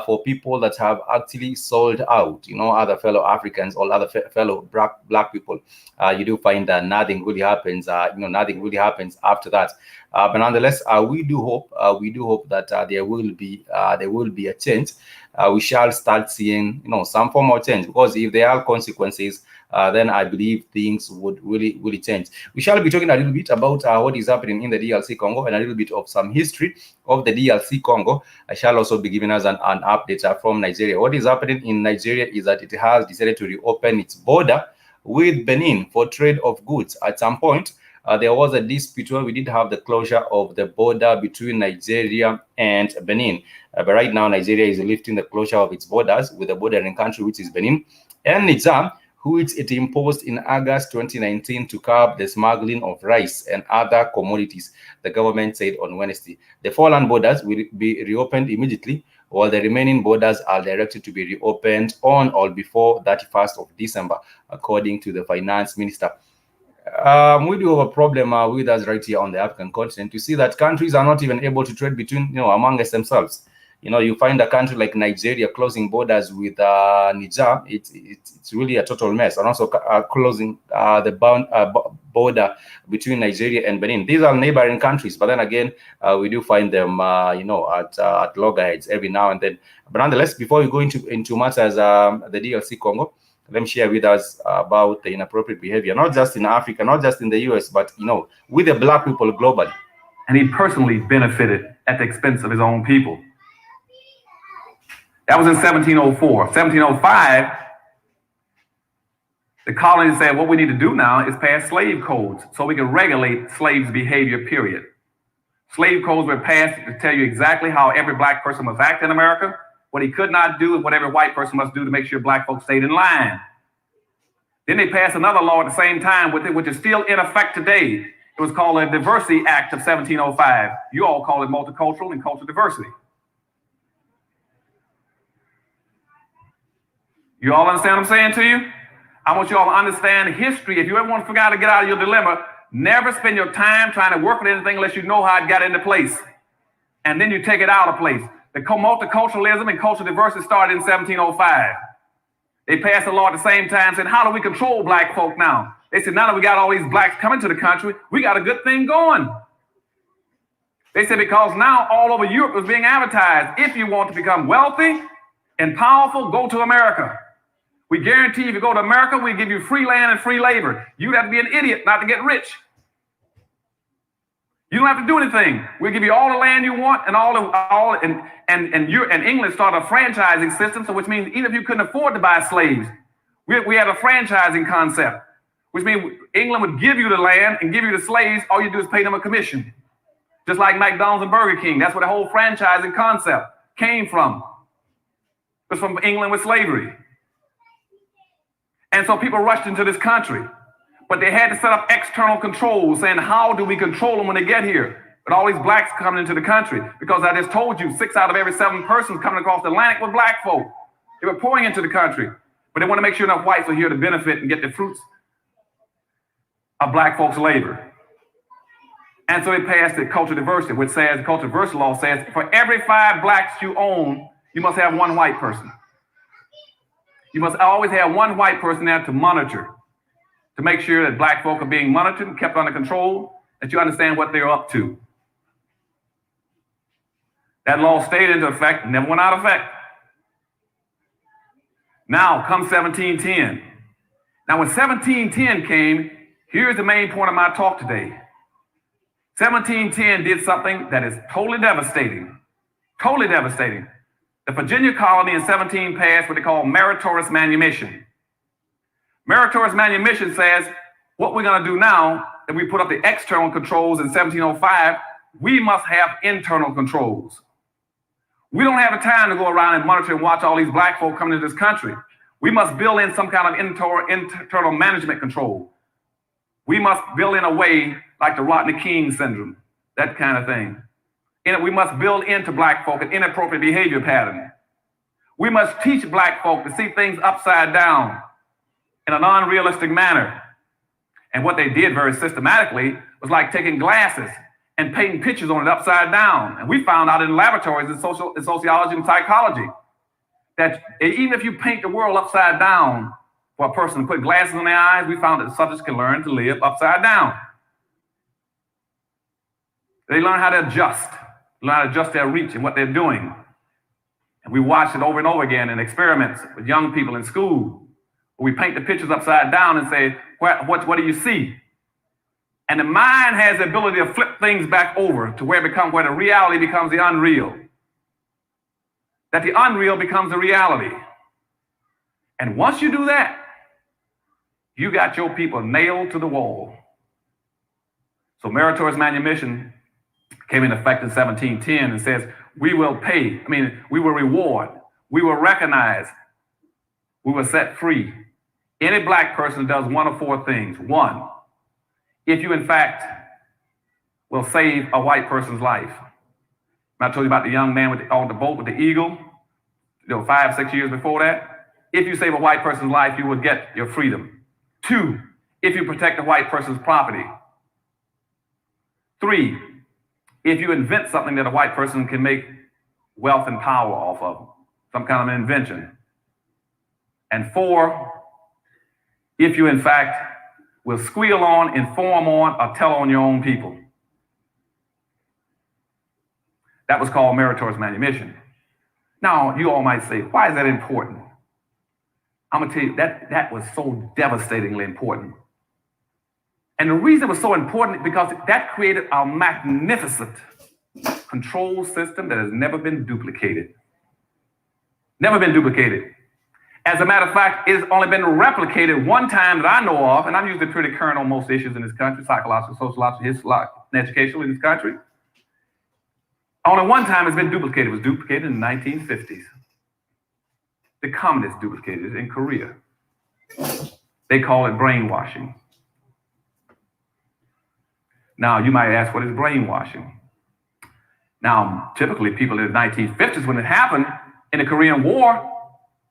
for people that have actually sold out, other fellow Africans or other fellow black people. You do find that nothing really happens. Nothing really happens after that. But nonetheless, we do hope that there will be a change. We shall start seeing some form of change, because if there are consequences, then I believe things would really change. We shall be talking a little bit about what is happening in the DRC Congo and a little bit of some history of the DRC Congo. I shall also be giving us an update from Nigeria. What is happening in Nigeria is that it has decided to reopen its border with Benin for trade of goods. At some point, there was a dispute where we did have the closure of the border between Nigeria and Benin. But right now, Nigeria is lifting the closure of its borders with the bordering country, which is Benin, and Niger, which it imposed in August 2019 to curb the smuggling of rice and other commodities, the government said on Wednesday. The four land borders will be reopened immediately, while the remaining borders are directed to be reopened on or before 31st of December, according to the finance minister. We do have a problem with us right here on the African continent. You see that countries are not even able to trade between, amongst themselves. You find a country like Nigeria closing borders with Niger. It's really a total mess, and also closing the border between Nigeria and Benin. These are neighboring countries, but then again, we do find them, at loggerheads every now and then. But nonetheless, before we go into matters, the DRC Congo, let me share with us about the inappropriate behavior, not just in Africa, not just in the US, but with the black people globally. And he personally benefited at the expense of his own people. That was in 1704. 1705, the colonies said, what we need to do now is pass slave codes so we can regulate slaves' behavior, period. Slave codes were passed to tell you exactly how every black person must act in America, what he could not do, and what every white person must do to make sure black folks stayed in line. Then they passed another law at the same time, which is still in effect today. It was called the Diversity Act of 1705. You all call it multicultural and cultural diversity. You all understand what I'm saying to you? I want you all to understand history. If you ever want to figure out how to get out of your dilemma, never spend your time trying to work with anything unless you know how it got into place. And then you take it out of place. The multiculturalism and cultural diversity started in 1705. They passed a law at the same time saying, how do we control black folk now? They said, now that we got all these blacks coming to the country, we got a good thing going. They said, because now all over Europe was being advertised, if you want to become wealthy and powerful, go to America. We guarantee if you go to America, we give you free land and free labor. You'd have to be an idiot not to get rich. You don't have to do anything. We'll give you all the land you want and England started a franchising system, so which means even if you couldn't afford to buy slaves, we had a franchising concept, which means England would give you the land and give you the slaves. All you do is pay them a commission, just like McDonald's and Burger King. That's where the whole franchising concept came from. It was from England with slavery. And so people rushed into this country, but they had to set up external controls saying, how do we control them when they get here? But all these blacks coming into the country, because I just told you 6 out of every 7 persons coming across the Atlantic were black folk. They were pouring into the country, but they want to make sure enough whites are here to benefit and get the fruits of black folks' labor. And so it passed the cultural diversity, which says, the cultural diversity law says, for every 5 blacks you own, you must have 1 white person. You must always have 1 white person there to monitor, to make sure that black folk are being monitored and kept under control, that you understand what they're up to. That law stayed into effect, never went out of effect. Now, come 1710. Now, when 1710 came, here's the main point of my talk today. 1710 did something that is totally devastating. Totally devastating. The Virginia colony in 17 passed what they call meritorious manumission. Meritorious manumission says, what we're going to do now, that we put up the external controls in 1705, we must have internal controls. We don't have the time to go around and monitor and watch all these black folk coming into this country. We must build in some kind of internal management control. We must build in a way like the Rodney King syndrome, that kind of thing. And we must build into black folk an inappropriate behavior pattern. We must teach black folk to see things upside down in a non-realistic manner. And what they did very systematically was like taking glasses and painting pictures on it upside down. And we found out in laboratories in sociology and psychology that even if you paint the world upside down for a person to put glasses on their eyes, we found that the subjects can learn to live upside down. They learn how to adjust their reach and what they're doing. And we watched it over and over again in experiments with young people in school. We paint the pictures upside down and say, what do you see? And the mind has the ability to flip things back over to where the reality becomes the unreal. That the unreal becomes the reality. And once you do that, you got your people nailed to the wall. So meritorious manumission came into effect in 1710 and says, we will reward, we will recognize, we will set free any black person who does one of four things. One, if you in fact will save a white person's life. I told you about the young man on the boat with the eagle, 5, 6 years before that. If you save a white person's life, you will get your freedom. 2, if you protect a white person's property. 3, if you invent something that a white person can make wealth and power off of, some kind of an invention. And 4, if you in fact will squeal on, inform on, or tell on your own people. That was called meritorious manumission. Now, you all might say, why is that important? I'm gonna tell you, that was so devastatingly important. And the reason it was so important is because that created a magnificent control system that has never been duplicated. Never been duplicated. As a matter of fact, it has only been replicated one time that I know of, and I'm usually pretty current on most issues in this country, psychological, sociological, historical, and educational in this country. Only one time it's been duplicated. It was duplicated in the 1950s. The communists duplicated it in Korea. They call it brainwashing. Now, you might ask, what is brainwashing? Now, typically people in the 1950s, when it happened in the Korean War,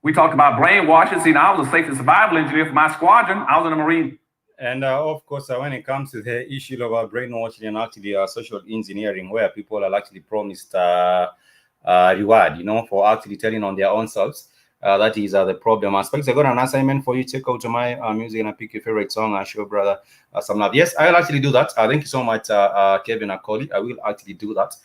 we talked about brainwashing. See, now I was a safety survival engineer for my squadron. I was in the Marine. And of course, when it comes to the issue of brainwashing and actually social engineering, where people are actually promised reward, for actually telling on their own selves, that is the problem aspects. I got an assignment for you. Check out my music and pick your favorite song and show brother some love. Yes, I'll actually do that. Thank you so much, Kevin Akoli. I will actually do that.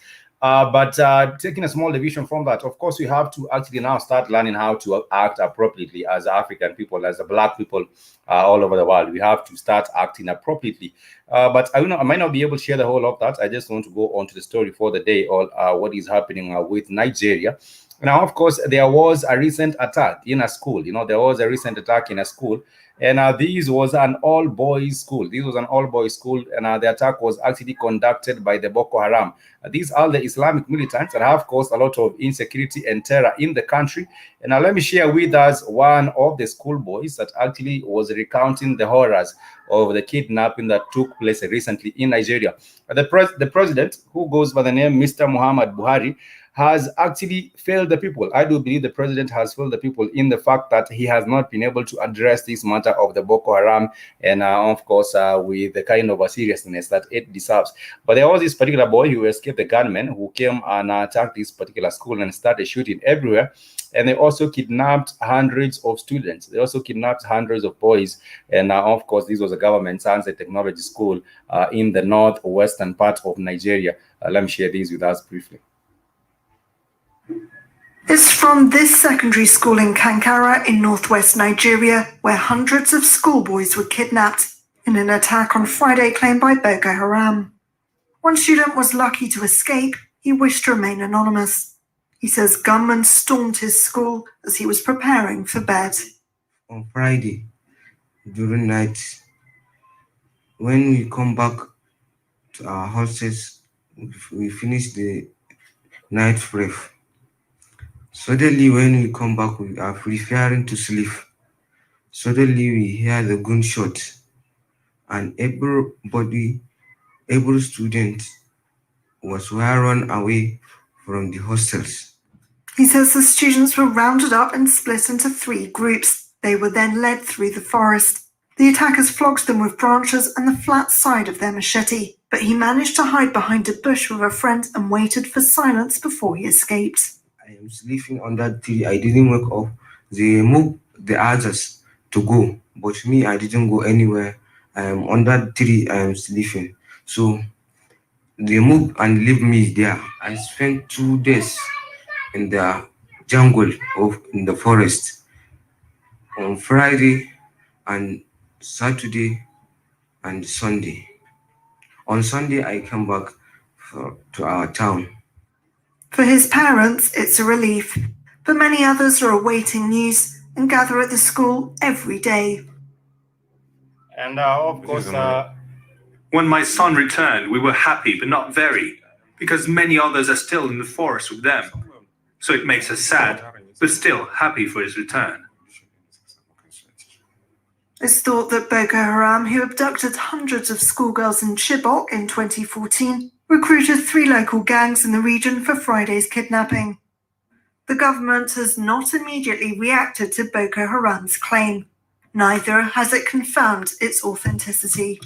But taking a small deviation from that, of course, we have to actually now start learning how to act appropriately as African people, as Black people all over the world. We have to start acting appropriately. But I might not be able to share the whole of that. I just want to go on to the story for the day, or what is happening with Nigeria. Now, of course, there was a recent attack in a school. There was a recent attack in a school. And this was an all-boys school. This was an all-boys school, and the attack was actually conducted by the Boko Haram. These are the Islamic militants that have caused a lot of insecurity and terror in the country. And let me share with us one of the schoolboys that actually was recounting the horrors of the kidnapping that took place recently in Nigeria. The president, who goes by the name Mr. Muhammad Buhari, has actually failed the people. I do believe the president has failed the people in the fact that he has not been able to address this matter of the Boko Haram, and of course with the kind of a seriousness that it deserves. But there was this particular boy who escaped the gunmen who came and attacked this particular school and started shooting everywhere. And they also kidnapped hundreds of students. They also kidnapped hundreds of boys. And of course, this was a government science and technology school in the northwestern part of Nigeria. Let me share this with us briefly. It's from this secondary school in Kankara in northwest Nigeria, where hundreds of schoolboys were kidnapped in an attack on Friday claimed by Boko Haram. One student was lucky to escape. He wished to remain anonymous. He says gunmen stormed his school as he was preparing for bed. On Friday, during night, when we come back to our houses, we finish the night prayer. Suddenly, when we come back, we are preparing to sleep. Suddenly, we hear the gunshot, and every student was run away from the hostels. He says the students were rounded up and split into 3 groups. They were then led through the forest. The attackers flogged them with branches and the flat side of their machete, but he managed to hide behind a bush with a friend and waited for silence before he escaped. I am sleeping on that tree. I didn't wake up. They moved the others to go, but me, I didn't go anywhere. I am on that tree. I am sleeping. So they moved and leave me there. I spent 2 days in the jungle in the forest. on Friday and Saturday and Sunday. On Sunday, I came back to our town. For his parents, it's a relief, but many others are awaiting news and gather at the school every day. And of course, when my son returned, we were happy, but not very, because many others are still in the forest with them. So it makes us sad, but still happy for his return. It's thought that Boko Haram, who abducted hundreds of schoolgirls in Chibok in 2014, recruited 3 local gangs in the region for Friday's kidnapping. The government has not immediately reacted to Boko Haram's claim. Neither has it confirmed its authenticity.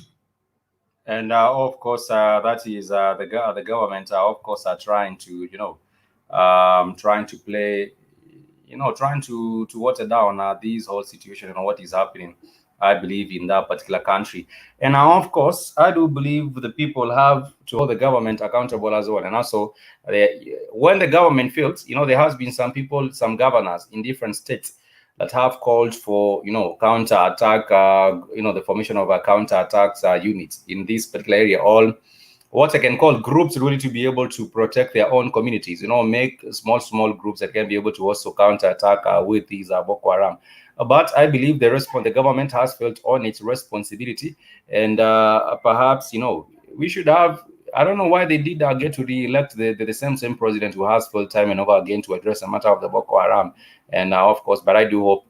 And of course, that is the government, of course, are trying to, trying to play, trying to water down this whole situation and what is happening, I believe, in that particular country. And of course, I do believe the people have to hold the government accountable as well. And also, when the government fails, there has been some people, some governors in different states that have called for, counter-attack, the formation of a counter-attacks units in this particular area. All what I can call groups really to be able to protect their own communities, make small groups that can be able to also counter-attack with these Boko Haram. But I believe the government has felt on its responsibility, and perhaps, we should have, I don't know why they did get to re-elect the same president who has full time and over again to address the matter of the Boko Haram. And of course, but I do hope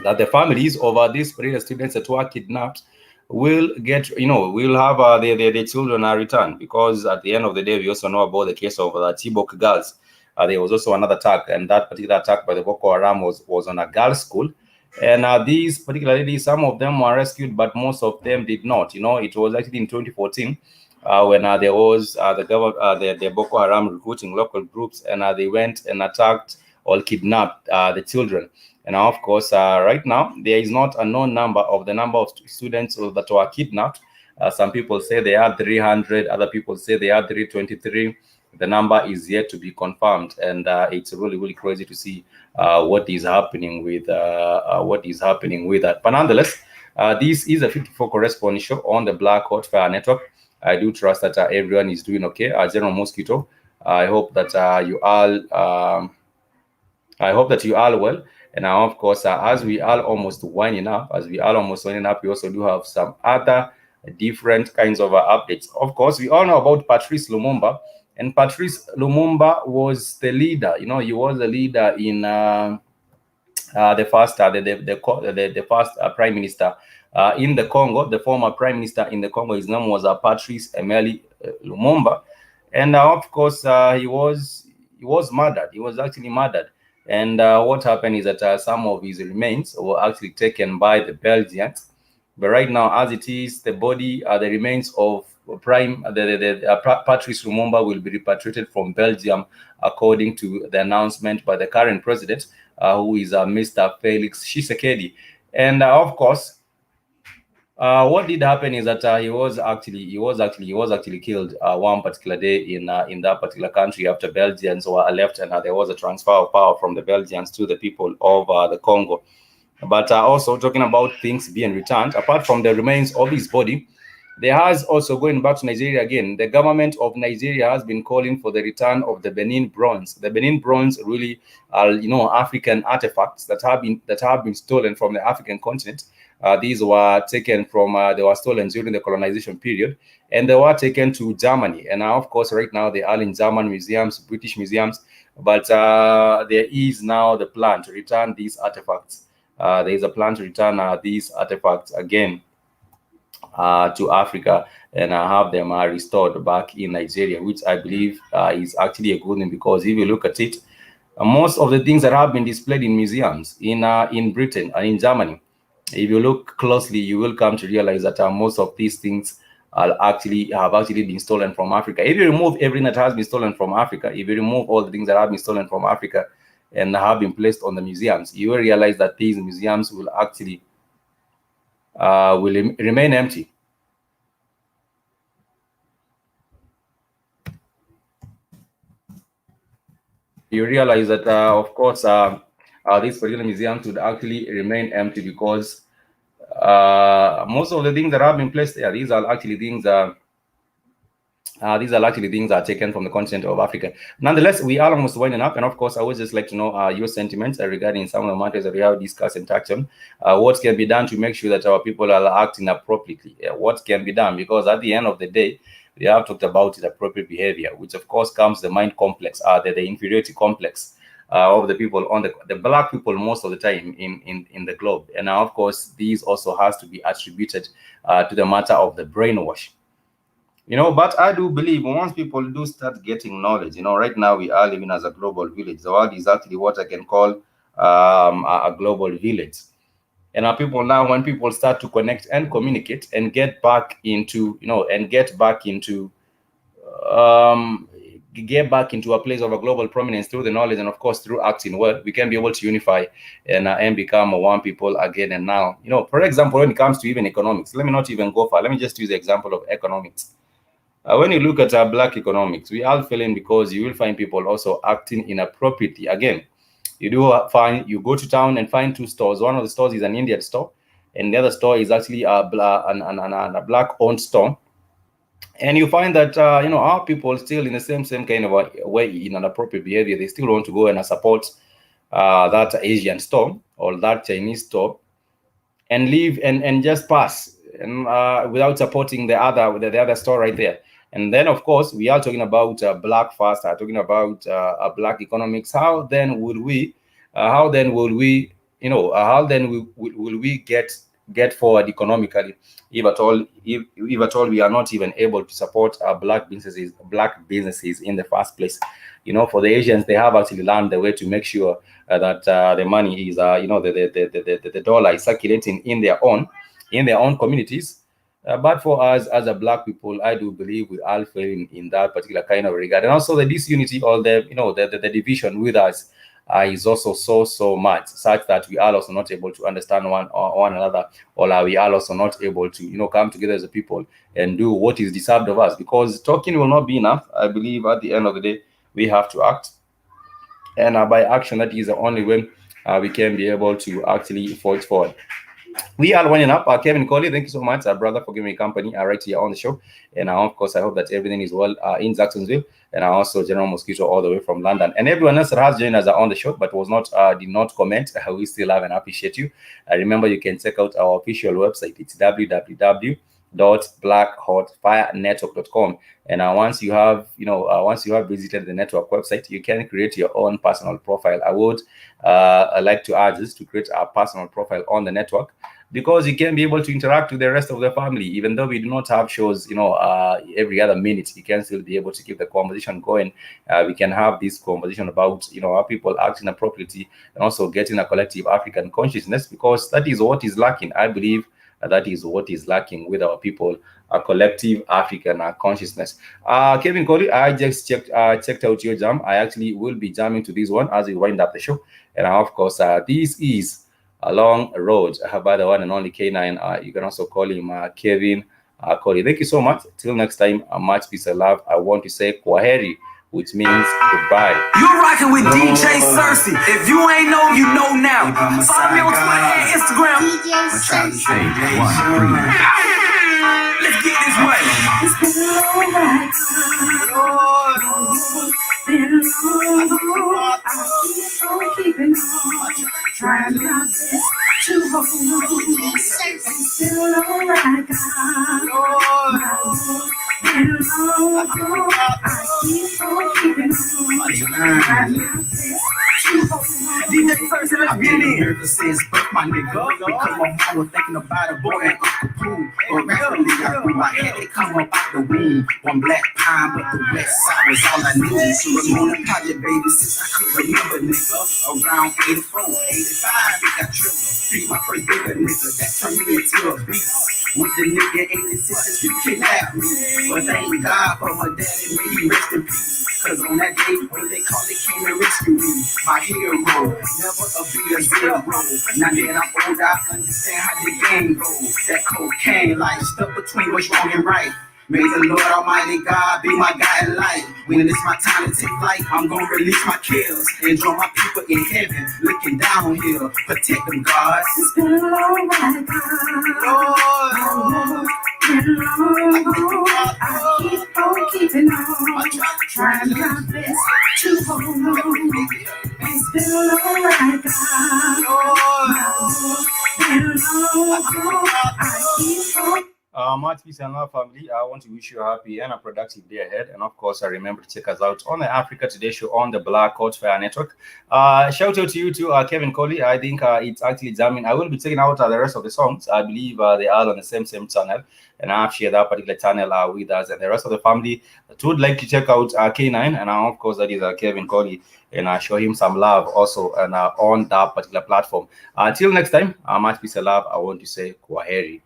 that the families of these particular students that were kidnapped will get, will have their children returned, because at the end of the day, we also know about the case of the Chibok girls. There was also another attack, and that particular attack by the Boko Haram was on a girls' school. And these particularly, some of them were rescued, but most of them did not. It was actually in 2014 when there was the Boko Haram recruiting local groups, and they went and attacked or kidnapped the children. And of course, right now, there is not a known number of the number of students that were kidnapped. Some people say they are 300, other people say they are 323. The number is yet to be confirmed, and it's really, really crazy to see what is happening with that. But nonetheless, this is a 54 correspondence show on the Black Hot Fire Network. I do trust that everyone is doing okay. General Mosquito, I hope that you all. I hope that you are well. And of course, as we are almost winding up, we also do have some other different kinds of updates. Of course, we all know about Patrice Lumumba, and Patrice Lumumba was the leader. He was the leader in the first prime minister in the Congo. The former prime minister in the Congo, his name was Patrice Emery Lumumba, and of course, he was murdered. He was actually murdered. And what happened is that some of his remains were actually taken by the Belgians. But right now, as it is, the body, the remains of Patrice Lumumba will be repatriated from Belgium, according to the announcement by the current president, who is Mr. Felix Tshisekedi. And of course, what did happen is that he was actually killed one particular day in that particular country after Belgians were left, and there was a transfer of power from the Belgians to the people of the Congo. But also talking about things being returned, apart from the remains of his body, there has also, going back to Nigeria again, the government of Nigeria has been calling for the return of the Benin bronze. The Benin bronze really are, African artifacts that have been stolen from the African continent. These were taken from, they were stolen during the colonization period, and they were taken to Germany. And of course, right now they are in German museums, British museums, but there is now the plan to return these artifacts. There is a plan to return these artifacts again to Africa and have them restored back in Nigeria, which I believe is actually a good thing, because if you look at it, most of the things that have been displayed in museums in Britain and in Germany, if you look closely, you will come to realize that most of these things have actually been stolen from Africa. If you remove everything that has been stolen from Africa, if you remove all the things that have been stolen from Africa and have been placed on the museums, you will realize that these museums will actually remain empty. You realize that, of course, these particular museums would actually remain empty because most of the things that have been placed there, these are actually things that are taken from the continent of Africa. Nonetheless, we are almost winding up, and of course, I would just like to know your sentiments regarding some of the matters that we have discussed and touched on. What can be done to make sure that our people are acting appropriately? What can be done? Because at the end of the day, we have talked about appropriate behavior, which of course comes the mind complex, the inferiority complex of the people on the black people most of the time in the globe. And now, of course, these also has to be attributed to the matter of the brainwash. But I do believe once people do start getting knowledge, right now we are living as a global village. The world is actually what I can call a global village. And our people now, when people start to connect and communicate and get back into, get back into a place of a global prominence through the knowledge and of course through acting well, we can be able to unify and become one people again. And now, for example, when it comes to even economics, let me not even go far. Let me just use the example of economics. When you look at black economics, we are failing because you will find people also acting inappropriately. Again, you go to town and find two stores. One of the stores is an Indian store, and the other store is actually a black-owned store. And you find that our people still in the same kind of a way, in an appropriate behavior, they still want to go and support that Asian store or that Chinese store, and leave and just pass and without supporting the other store right there. And then, of course, we are talking about black fast, talking about black economics. How then will we get forward economically if at all we are not even able to support our black businesses in the first place? For the Asians, they have actually learned the way to make sure that the money is the dollar is circulating in their own communities. But for us as a black people, I do believe we are failing in that particular kind of regard. And also the disunity or the division with us is also so much, such that we are also not able to understand one another, or we are also not able to come together as a people and do what is deserved of us. Because talking will not be enough. I believe at the end of the day, we have to act. And by action, that is the only way we can be able to actually forge forward. We are winding up. Kevin Coley, thank you so much, brother, for giving me company right here on the show. And of course, I hope that everything is well in Jacksonville. And also General Mosquito all the way from London. And everyone else that has joined us on the show but did not comment, we still love and appreciate you. Remember, you can check out our official website. It's www.blackhotfirenetwork.com. And once you have visited the network website, you can create your own personal profile. I would like to urge us to create a personal profile on the network, because you can be able to interact with the rest of the family. Even though we do not have shows, every other minute, you can still be able to keep the conversation going. We can have this conversation about, our people acting appropriately and also getting a collective African consciousness, because that is what is lacking. I believe that is what is lacking with our people, a collective African consciousness. Kevin Coley, I just checked out your jam. I actually will be jamming to this one as we wind up the show. And of course, this is a long road by the one and only K9. You can also call him Kevin Coley. Thank you so much. Till next time, much peace and love. I want to say kwaheri, which means goodbye. You're rocking with DJ Cersei. If you ain't know, you know now. Follow me on Twitter and Instagram. DJ Cersei. Let's get this way. Trying my best to hold on. Still alright, God. And long ago, I keep on keeping on. Trying my best to hold on. DJ Cersei, let's get in. Ever since birth, my nigga, because my mom was thinking about a boy and Uncle Pooh. But rapidly, I grew my head, it come up out the womb. One black pine, but the west side was all I knew. So remain a project baby since I could remember, nigga. Around 84, 85, it got trigger. Be my first bigger nigga, that turned me into a beast. With the nigga 86, you kidnapped me. But thank God for my daddy, may he rest in peace. Cause on that day, when they called, they came and rescued me. My hero, never be a zero. Now that I'm old, I understand how the game goes. That cocaine life stuck between what's wrong and right. May the Lord Almighty God be my guide in life. When it's my time to take flight, I'm gonna release my kills and join my people in heaven, looking downhill. Protect them, God. It's been a long ride, Lord, I keep on keeping on, trying my best to hold on. It's been a long ride, I keep on. Much peace and love, family. I want to wish you a happy and a productive day ahead. And of course, I remember to check us out on the Africa Today show on the Black Court Fire Network. Shout out to you too, Kevin Coley. I think it's actually jamming. I will be checking out the rest of the songs. I believe they are on the same channel, and I've shared that particular channel with us and the rest of the family that would like to check out K9. And of course, that is Kevin Coley, and show him some love also and on that particular platform. Till next time, much peace and love. I want to say Kwaheri.